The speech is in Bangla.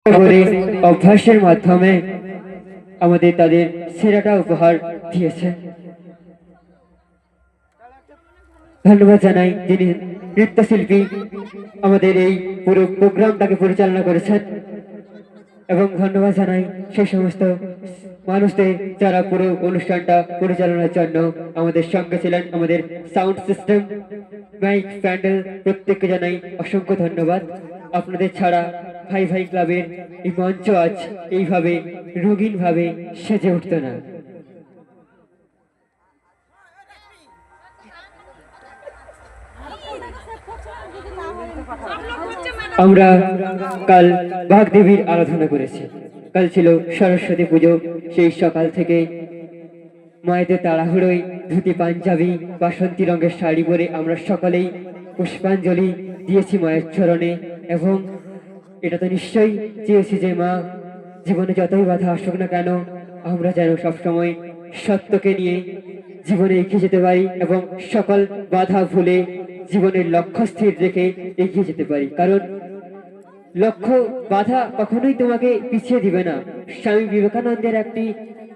করে অভ্যাসের মাধ্যমে আমাদের তাদের সেরাটা উপহার দিয়েছে। ধন্যবাদ জানাই যিনি নৃত্যশিল্পী আমাদের এই পুরো প্রোগ্রামটাকে পরিচালনা করেছেন, এবং ধন্যবাদ জানাই সেই সমস্ত মানুষদের যারা পুরো অনুষ্ঠানটা পরিচালনার জন্য আমাদের সঙ্গে ছিলেন। আমাদের সাউন্ড সিস্টেম, মাইক, প্যান্ডেল প্রত্যেককে জানাই অসংখ্য ধন্যবাদ। আপনাদের ছাড়া ভাই ভাই ক্লাবের এই মঞ্চ আজ এইভাবে রঙিন ভাবে সেজে উঠত না। আমরা কাল বাগদেবীর আরাধনা করেছি। কাল ছিল সরস্বতী পুজো। সেই সকাল থেকে মায়েদের তাড়াহুড়োয় ধুতি পাঞ্জাবি বাসন্তী রঙের শাড়ি পরে আমরা সকলেই পুষ্পাঞ্জলি দিয়েছি মায়ের চরণে, এবং এটা তো নিশ্চয়ই চেয়েছি যে মা জীবনে যতই বাধা আসুক না কেন আমরা যেন সবসময় সত্যকে নিয়ে জীবনে এগিয়ে যেতে পারি এবং সকল বাধা ভুলে জীবনের লক্ষ্য স্থির রেখে এগিয়ে যেতে পারি। কারণ লক্ষ্য বাধা কখনোই তোমাকে পিছিয়ে দিবে না। স্বামী বিবেকানন্দের একটি